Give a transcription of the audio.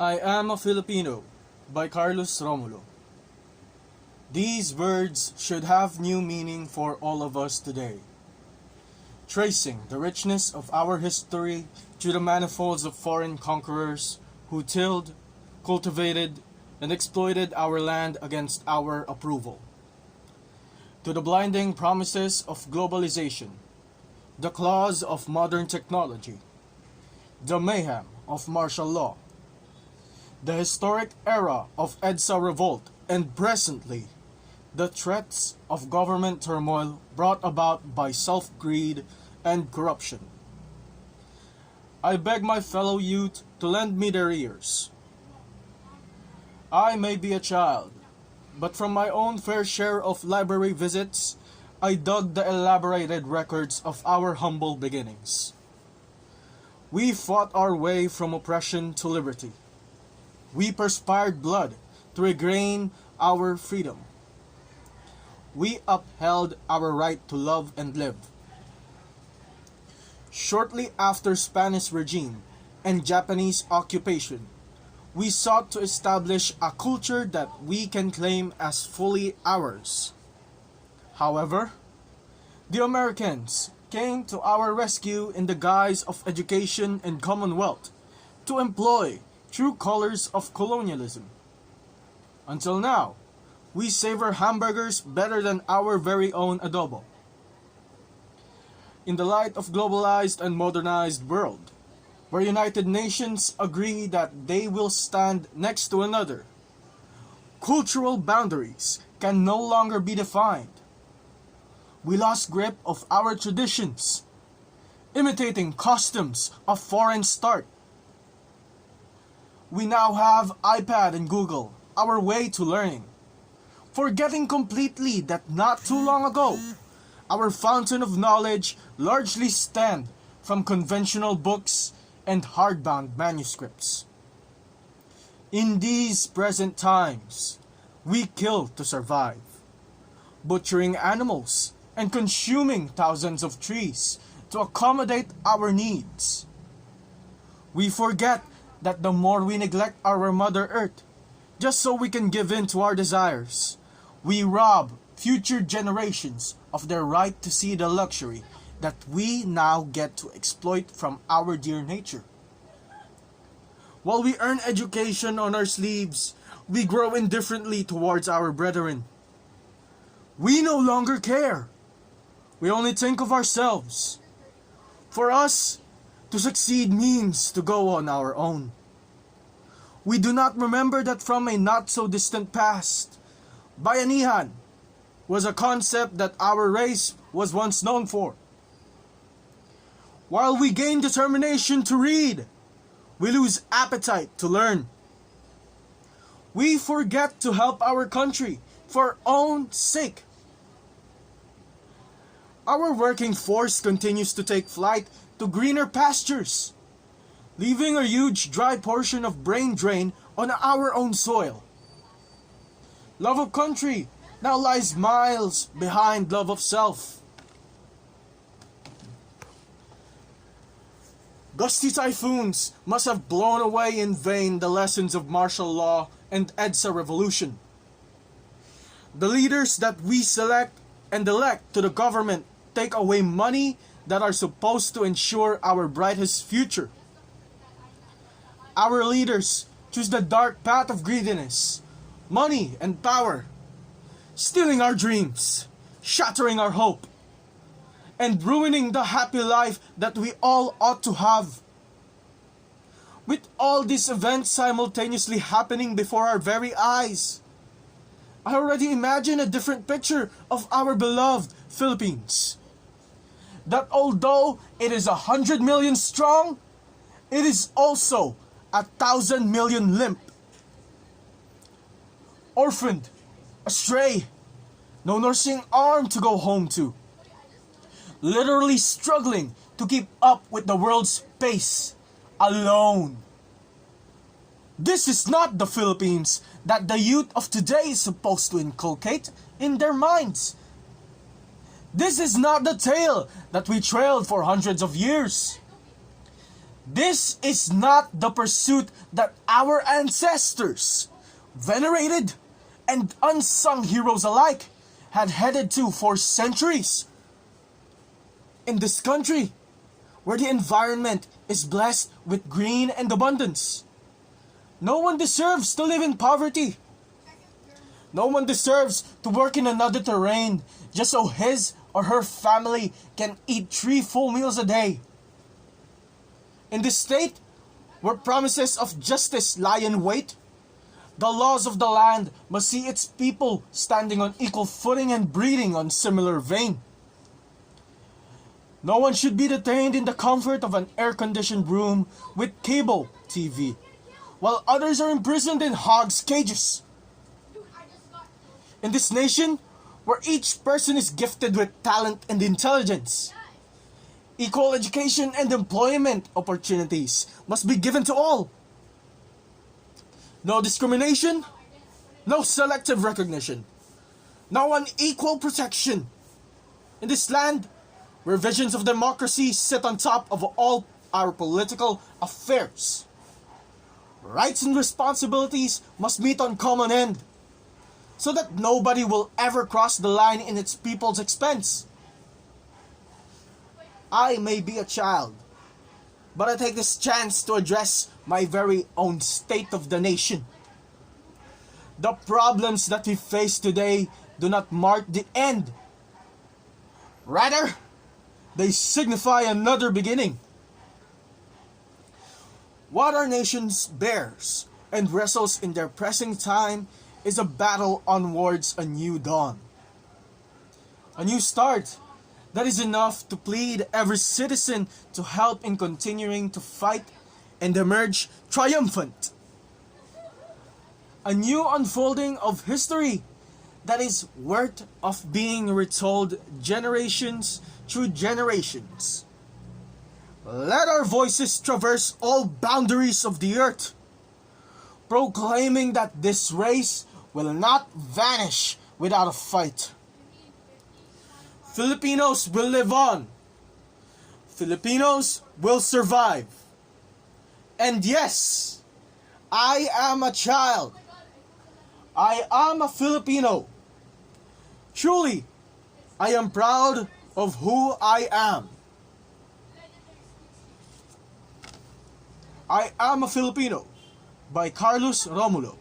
I Am a Filipino by Carlos Romulo. These words should have new meaning for all of us today, tracing the richness of our history to the manifolds of foreign conquerors who tilled, cultivated, and exploited our land against our approval, to the blinding promises of globalization, the claws of modern technology, the mayhem of martial law, the historic era of EDSA revolt, and presently, the threats of government turmoil brought about by self-greed and corruption. I beg my fellow youth to lend me their ears. I may be a child, but from my own fair share of library visits, I dug the elaborated records of our humble beginnings. We fought our way from oppression to liberty. We perspired blood to regain our freedom. We upheld our right to love and live. Shortly after Spanish regime and Japanese occupation, we sought to establish a culture that we can claim as fully ours. However, the Americans came to our rescue in the guise of education and commonwealth to employ true colors of colonialism. Until now, we savor hamburgers better than our very own adobo. In the light of globalized and modernized world, where United Nations agree that they will stand next to another, cultural boundaries can no longer be defined. We lost grip of our traditions, imitating customs of foreign start. We now have iPad and Google, our way to learning, forgetting completely that not too long ago, our fountain of knowledge largely stemmed from conventional books and hardbound manuscripts. In these present times, we kill to survive, butchering animals and consuming thousands of trees to accommodate our needs. We forget that the more we neglect our Mother Earth, just so we can give in to our desires, we rob future generations of their right to see the luxury that we now get to exploit from our dear nature. While we earn education on our sleeves, we grow indifferently towards our brethren. We no longer care. We only think of ourselves. For us, to succeed means to go on our own. We do not remember that from a not-so-distant past, bayanihan was a concept that our race was once known for. While we gain determination to read, we lose appetite to learn. We forget to help our country for our own sake. Our working force continues to take flight to greener pastures, leaving a huge dry portion of brain drain on our own soil. Love of country now lies miles behind love of self. Gusty typhoons must have blown away in vain the lessons of martial law and EDSA revolution. The leaders that we select and elect to the government take away money that are supposed to ensure our brightest future. Our leaders choose the dark path of greediness, money, and power, stealing our dreams, shattering our hope, and ruining the happy life that we all ought to have. With all these events simultaneously happening before our very eyes, I already imagine a different picture of our beloved Philippines. That although it is 100 million strong, it is also 1,000 million limp. Orphaned, astray, no nursing arm to go home to. Literally struggling to keep up with the world's pace, alone. This is not the Philippines that the youth of today is supposed to inculcate in their minds. This is not the tale that we trailed for hundreds of years. This is not the pursuit that our ancestors, venerated and unsung heroes alike, had headed to for centuries. In this country, where the environment is blessed with green and abundance, no one deserves to live in poverty. No one deserves to work in another terrain just so his or her family can eat 3 full meals a day. In this state, where promises of justice lie in wait, the laws of the land must see its people standing on equal footing and breeding on similar vein. No one should be detained in the comfort of an air-conditioned room with cable TV, while others are imprisoned in hogs' cages. In this nation, where each person is gifted with talent and intelligence, equal education and employment opportunities must be given to all. No discrimination, no selective recognition, no unequal protection. In this land, where visions of democracy sit on top of all our political affairs, rights and responsibilities must meet on common end, so that nobody will ever cross the line in its people's expense. I may be a child, but I take this chance to address my very own state of the nation. The problems that we face today do not mark the end. Rather, they signify another beginning. What our nation bears and wrestles in their pressing time is a battle onwards a new dawn. A new start that is enough to plead every citizen to help in continuing to fight and emerge triumphant. A new unfolding of history that is worth of being retold generations through generations. Let our voices traverse all boundaries of the earth, proclaiming that this race will not vanish without a fight. Filipinos will live on. Filipinos will survive. And yes, I am a child. I am a Filipino. Truly, I am proud of who I am. I Am a Filipino by Carlos Romulo.